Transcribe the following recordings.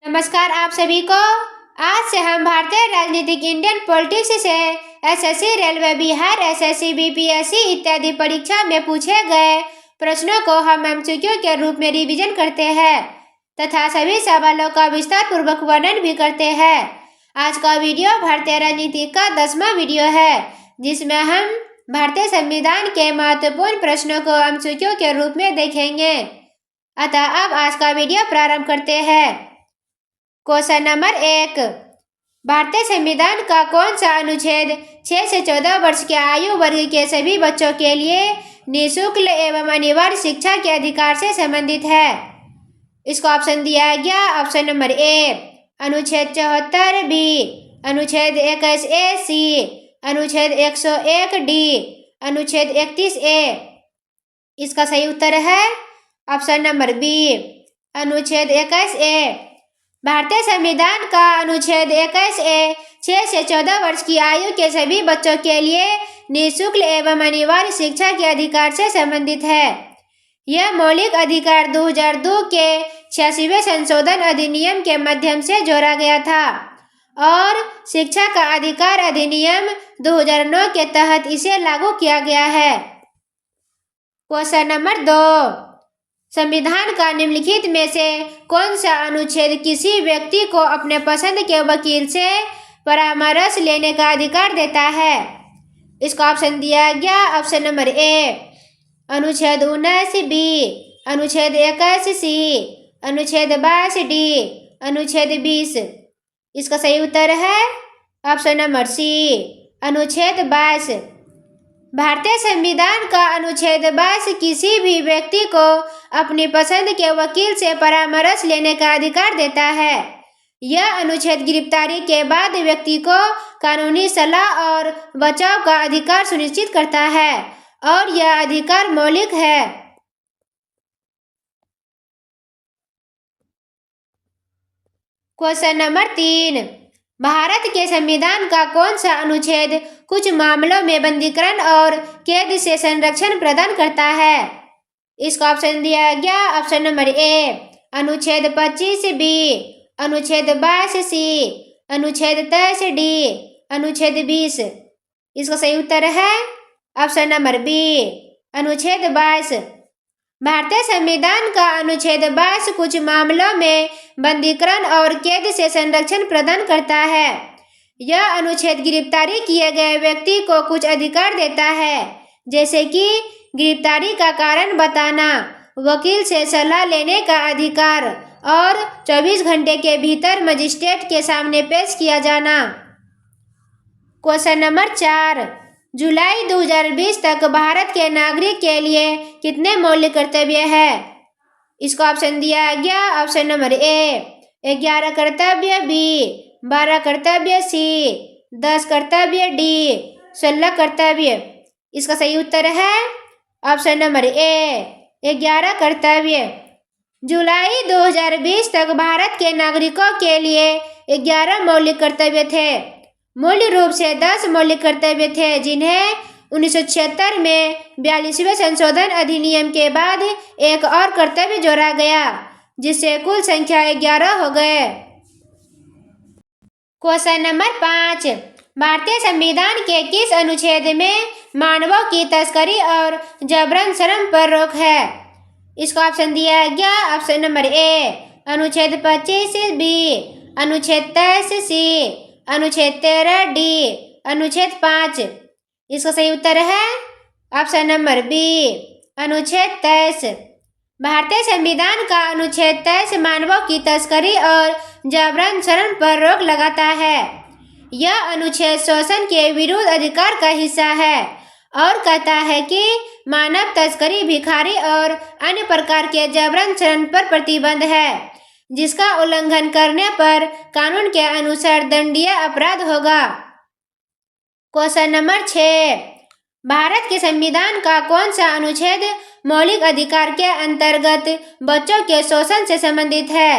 नमस्कार आप सभी को। आज से हम भारतीय राजनीतिक इंडियन पॉलिटिक्स से SSC, railway, Bihar, SSC, BPSC इत्यादि परीक्षा में पूछे गए प्रश्नों को हम एमसीक्यू के रूप में रिवीजन करते हैं तथा सभी सवालों का विस्तार पूर्वक वर्णन भी करते हैं। आज का वीडियो भारतीय राजनीति का 10वां वीडियो है, जिसमें हम भारतीय संविधान के महत्वपूर्ण प्रश्नों को एमसीक्यू के रूप में देखेंगे। अतः अब आज का वीडियो प्रारंभ करते हैं। क्वेश्चन नंबर 1, भारतीय संविधान का कौन सा अनुच्छेद 6 से 14 वर्ष के आयु वर्ग के सभी बच्चों के लिए निःशुल्क एवं अनिवार्य शिक्षा के अधिकार से संबंधित है? इसको ऑप्शन दिया गया। ऑप्शन नंबर ए, अनुच्छेद 74 बी, अनुच्छेद 21 ए सी, अनुच्छेद 101 डी, अनुच्छेद 31 ए। इसका सही उत्तर है ऑप्शन नंबर बी, अनुच्छेद 21 ए। भारतीय संविधान का अनुच्छेद 21 ए 6 से 14 वर्ष की आयु के सभी बच्चों के लिए निःशुल्क एवं अनिवार्य शिक्षा के अधिकार से संबंधित है। यह मौलिक अधिकार 2002 के 86वें संशोधन अधिनियम के माध्यम से जोड़ा गया था और शिक्षा का अधिकार अधिनियम 2009 के तहत इसे लागू किया गया है। क्वेश्चन नंबर 2, संविधान का निम्नलिखित में से कौन सा अनुच्छेद किसी व्यक्ति को अपने पसंद के वकील से परामर्श लेने का अधिकार देता है? इसका ऑप्शन दिया गया। ऑप्शन नंबर ए, अनुच्छेद 19 बी, अनुच्छेद 21 सी, अनुच्छेद 22 डी, अनुच्छेद 20। इसका सही उत्तर है ऑप्शन नंबर सी, अनुच्छेद 22। भारतीय संविधान का अनुच्छेद 22 किसी भी व्यक्ति को अपनी पसंद के वकील से परामर्श लेने का अधिकार देता है। यह अनुच्छेद गिरफ्तारी के बाद व्यक्ति को कानूनी सलाह और बचाव का अधिकार सुनिश्चित करता है और यह अधिकार मौलिक है। क्वेश्चन नंबर 3, भारत के संविधान का कौन सा अनुच्छेद कुछ मामलों में बंदीकरण और कैद से संरक्षण प्रदान करता है? इसका ऑप्शन दिया गया। ऑप्शन नंबर ए, अनुच्छेद 25 बी, अनुच्छेद 22 सी, अनुच्छेद 23 डी, अनुच्छेद 20। इसका सही उत्तर है ऑप्शन नंबर बी, अनुच्छेद 22। भारतीय संविधान का अनुच्छेद 22 कुछ मामलों में बंदीकरण और कैद से संरक्षण प्रदान करता है। यह अनुच्छेद गिरफ्तारी किए गए व्यक्ति को कुछ अधिकार देता है, जैसे कि गिरफ्तारी का कारण बताना, वकील से सलाह लेने का अधिकार और 24 घंटे के भीतर मजिस्ट्रेट के सामने पेश किया जाना। क्वेश्चन नंबर 4, जुलाई 2020 तक भारत के नागरिक के लिए कितने मौलिक कर्तव्य है? इसको ऑप्शन दिया गया। ऑप्शन नंबर ए, 11 कर्तव्य बी, 12 कर्तव्य सी, 10 कर्तव्य डी, 16 कर्तव्य। इसका सही उत्तर है ऑप्शन नंबर ए, 11 कर्तव्य। जुलाई 2020 तक भारत के नागरिकों के लिए 11 मौलिक कर्तव्य थे। मूल रूप से 10 मौलिक कर्तव्य थे, जिन्हें 1976 में 42वें संशोधन अधिनियम के बाद एक और कर्तव्य जोड़ा गया, जिससे कुल संख्या 11 हो गए। क्वेश्चन नंबर 5, भारतीय संविधान के किस अनुच्छेद में मानवों की तस्करी और जबरन श्रम पर रोक है? इसका ऑप्शन दिया गया। ऑप्शन नंबर ए, अनुच्छेद 25 बी, अनुच्छेद 23 सी, अनुच्छेद 13 डी, अनुच्छेद 5। इसका सही उत्तर है ऑप्शन नंबर बी, अनुच्छेद 23। भारतीय संविधान का अनुच्छेद 23 मानवों की तस्करी और जबरन श्रम पर रोक लगाता है। यह अनुच्छेद शोषण के विरुद्ध अधिकार का हिस्सा है और कहता है कि मानव तस्करी, भिखारी और अन्य प्रकार के जबरन श्रम पर प्रतिबंध है, जिसका उल्लंघन करने पर कानून के अनुसार दंडनीय अपराध होगा। क्वेश्चन नंबर 6, भारत के संविधान का कौन सा अनुच्छेद मौलिक अधिकार के अंतर्गत बच्चों के शोषण से संबंधित है?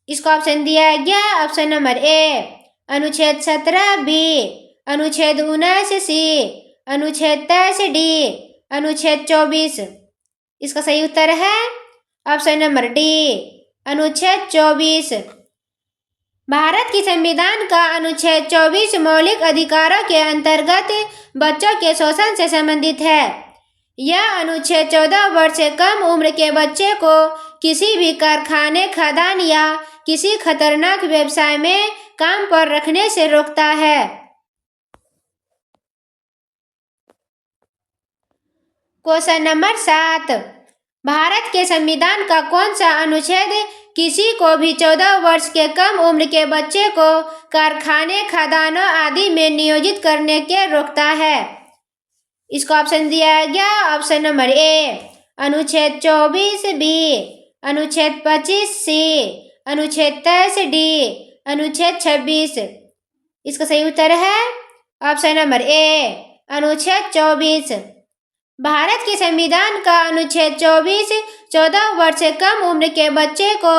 इसको ऑप्शन दिया गया। ऑप्शन नंबर ए, अनुच्छेद 17 बी, अनुच्छेद 19 सी, अनुच्छेद 23 डी, अनुच्छेद 24। इसका सही उत्तर है ऑप्शन नंबर डी, अनुच्छेद 24। भारत की संविधान का अनुच्छेद 24 मौलिक अधिकारों के अंतर्गत बच्चों के शोषण से संबंधित है। यह अनुच्छेद 14 वर्ष से कम उम्र के बच्चे को किसी भी कारखाने, खदान या किसी खतरनाक व्यवसाय में काम पर रखने से रोकता है। क्वेश्चन नंबर 7, भारत के संविधान का कौन सा अनुच्छेद किसी को भी 14 वर्ष के कम उम्र के बच्चे को कारखाने, खदानों आदि में नियोजित करने के रोकता है? इसको ऑप्शन दिया गया। ऑप्शन नंबर ए अनुच्छेद 24 बी, अनुच्छेद 25 सी, अनुच्छेद 23 डी, अनुच्छेद 26। इसका सही उत्तर है ऑप्शन नंबर ए अनुच्छेद 24। भारत के संविधान का अनुच्छेद 24 14 वर्ष से कम उम्र के बच्चे को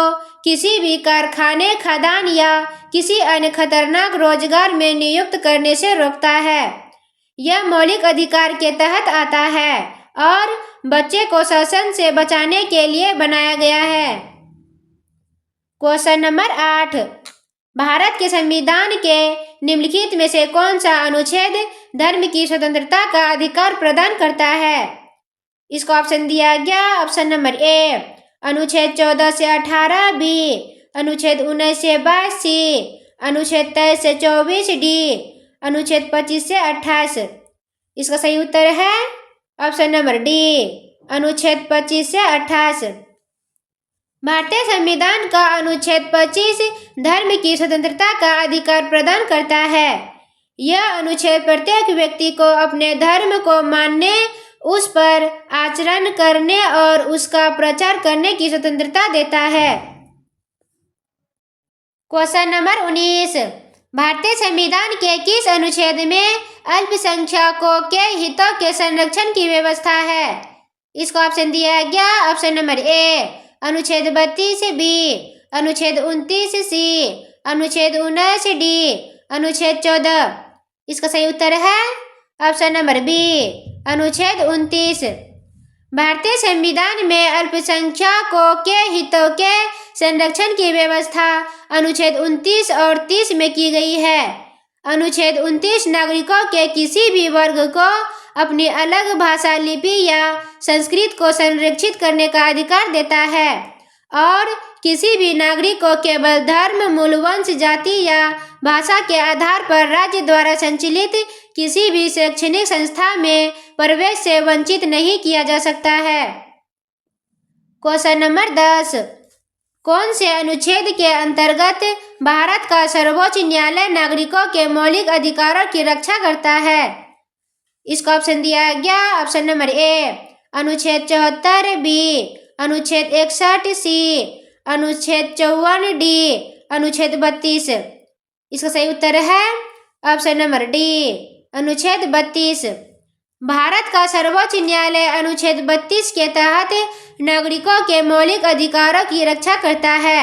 किसी भी कारखाने, खदान या किसी अन्य खतरनाक रोजगार में नियुक्त करने से रोकता है। यह मौलिक अधिकार के तहत आता है और बच्चे को शोषण से बचाने के लिए बनाया गया है। क्वेश्चन नंबर 8, भारत के संविधान के निम्नलिखित में से कौन सा अनुच्छेद धर्म की स्वतंत्रता का अधिकार प्रदान करता है? इसको ऑप्शन दिया गया। ऑप्शन नंबर ए अनुच्छेद 14 से 18 बी, अनुच्छेद 19 से 22 सी, अनुच्छेद 23 से 24 डी, अनुच्छेद 25 से 28। इसका सही उत्तर है ऑप्शन नंबर डी अनुच्छेद 25 से 28। भारतीय संविधान का अनुच्छेद 25 धर्म की स्वतंत्रता का अधिकार प्रदान करता है। यह अनुच्छेद प्रत्येक व्यक्ति को अपने धर्म को मानने, उस पर आचरण करने और उसका प्रचार करने की स्वतंत्रता देता है। क्वेश्चन नंबर 19, भारतीय संविधान के किस अनुच्छेद में अल्पसंख्यकों के हितों के संरक्षण की व्यवस्था है? इसको ऑप्शन दिया गया। ऑप्शन नंबर ए अनुच्छेद 32 बी, अनुच्छेद 29 सी, अनुच्छेद 19 डी, अनुच्छेद 14। इसका सही उत्तर है ऑप्शन नंबर बी अनुच्छेद 29। भारतीय संविधान में अल्पसंख्यकों के हितों के संरक्षण की व्यवस्था अनुच्छेद 29 और 30 में की गई है। अनुच्छेद 29 नागरिकों के किसी भी वर्ग को अपनी अलग भाषा, लिपि या संस्कृति को संरक्षित करने का अधिकार देता है और किसी भी नागरिक को केवल धर्म, मूल, वंश, जाति या भाषा के आधार पर राज्य द्वारा संचालित किसी भी शैक्षणिक संस्था में प्रवेश से वंचित नहीं किया जा सकता है। क्वेश्चन नंबर 10, कौन से अनुच्छेद के अंतर्गत भारत का सर्वोच्च न्यायालय नागरिकों के मौलिक अधिकारों की रक्षा करता है? इसका ऑप्शन दिया गया। ऑप्शन नंबर ए अनुच्छेद 74 बी, अनुच्छेद 61 सी, अनुच्छेद 54 डी, अनुच्छेद 32। इसका सही उत्तर है ऑप्शन नंबर डी अनुच्छेद 32। भारत का सर्वोच्च न्यायालय अनुच्छेद 32 के तहत नागरिकों के मौलिक अधिकारों की रक्षा करता है।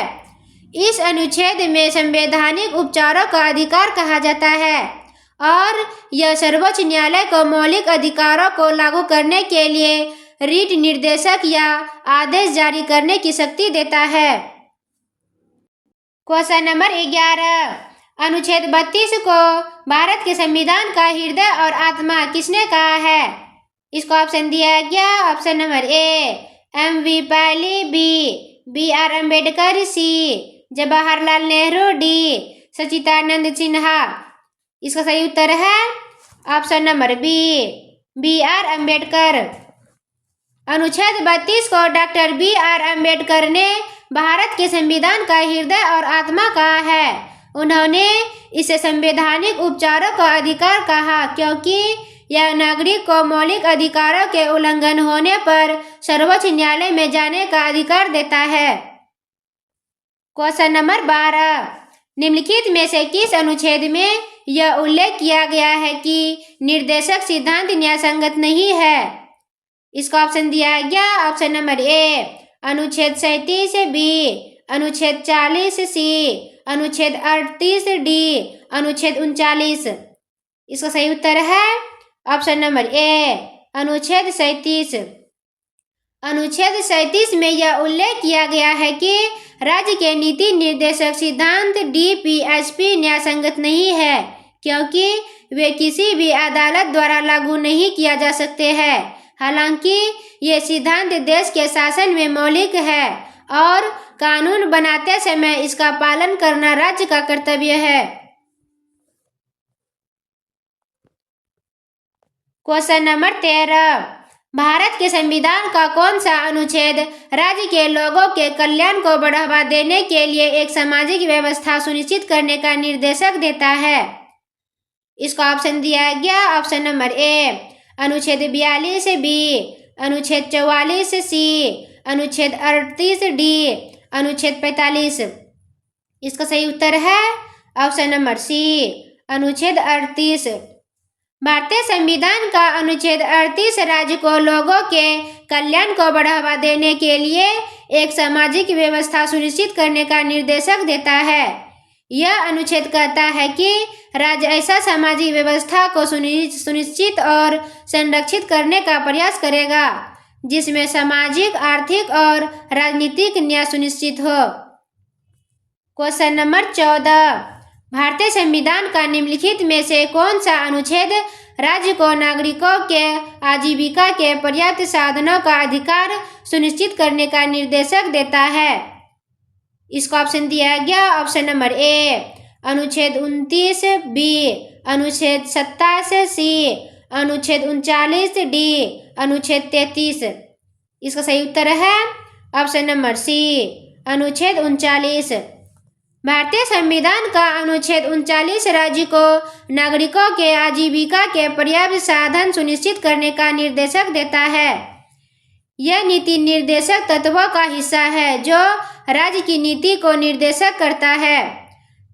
इस अनुच्छेद में संवैधानिक उपचारों का अधिकार कहा जाता है और यह सर्वोच्च न्यायालय को मौलिक अधिकारों को लागू करने के लिए रीट निर्देशक या आदेश जारी करने की शक्ति देता है। क्वेश्चन नंबर 11, अनुच्छेद 32 को भारत के संविधान का हृदय और आत्मा किसने कहा है? इसको ऑप्शन दिया गया। Option number A M.V. पैली बी, B.R. अम्बेडकर सी, जवाहरलाल नेहरू डी, सच्चिदानंद सिन्हा। इसका सही उत्तर है option number B B.R. Ambedkar. अनुच्छेद 32 को डॉक्टर B.R. अम्बेडकर ने भारत के संविधान का हृदय और आत्मा कहा है। उन्होंने इसे संवैधानिक उपचारों का अधिकार कहा क्योंकि यह नागरिक को मौलिक अधिकारों के उल्लंघन होने पर सर्वोच्च न्यायालय में जाने का अधिकार देता है। क्वेश्चन नंबर 12, निम्नलिखित में से किस अनुच्छेद में यह उल्लेख किया गया है कि निर्देशक सिद्धांत न्यायसंगत नहीं है? इसका ऑप्शन दिया गया। ऑप्शन नंबर ए अनुच्छेद 37 बी, अनुच्छेद 40 सी, अनुच्छेद 38 डी, अनुच्छेद 39। इसका सही उत्तर है ऑप्शन नंबर ए अनुच्छेद 37। अनुच्छेद 37 में यह उल्लेख किया गया है कि राज्य के नीति निर्देशक सिद्धांत DPSP न्यायसंगत नहीं है, क्योंकि वे किसी भी अदालत द्वारा लागू नहीं किया जा सकते हैं। हालांकि ये सिद्धांत देश के शासन में मौलिक है और कानून बनाते समय इसका पालन करना राज्य का कर्तव्य है। क्वेश्चन नंबर 13, भारत के संविधान का कौन सा अनुच्छेद राज्य के लोगों के कल्याण को बढ़ावा देने के लिए एक सामाजिक व्यवस्था सुनिश्चित करने का निर्देशक देता है? इसका ऑप्शन दिया गया। ऑप्शन नंबर ए अनुच्छेद 42 बी, अनुच्छेद 44 सी, अनुच्छेद 38 डी, अनुच्छेद 45। इसका सही उत्तर है ऑप्शन नंबर सी, अनुच्छेद 38। भारतीय संविधान का अनुच्छेद 38 राज्य को लोगों के कल्याण को बढ़ावा देने के लिए एक सामाजिक व्यवस्था सुनिश्चित करने का निर्देशक देता है। यह अनुच्छेद कहता है कि राज्य ऐसा सामाजिक व्यवस्था को सुनिश्चित और संरक्षित करने का प्रयास करेगा जिसमें सामाजिक, आर्थिक और राजनीतिक न्याय सुनिश्चित हो। क्वेश्चन नंबर 14, भारतीय संविधान का निम्नलिखित में से कौन सा अनुच्छेद राज्य को नागरिकों के आजीविका के पर्याप्त साधनों का अधिकार सुनिश्चित करने का निर्देशक देता है? इसका ऑप्शन दिया गया। ऑप्शन नंबर ए अनुच्छेद 29 बी, अनुच्छेद 27 सी, अनुच्छेद 39 डी, अनुच्छेद 33। इसका सही उत्तर है ऑप्शन नंबर सी, अनुच्छेद 39। भारतीय संविधान का अनुच्छेद 39 राज्य को नागरिकों के आजीविका के पर्याप्त साधन सुनिश्चित करने का निर्देशक देता है। यह नीति निर्देशक तत्वों का हिस्सा है जो राज्य की नीति को निर्देशित करता है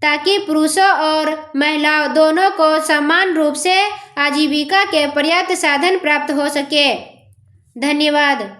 ताकि पुरुषों और महिलाओं दोनों को समान रूप से आजीविका के पर्याप्त साधन प्राप्त हो सके। धन्यवाद।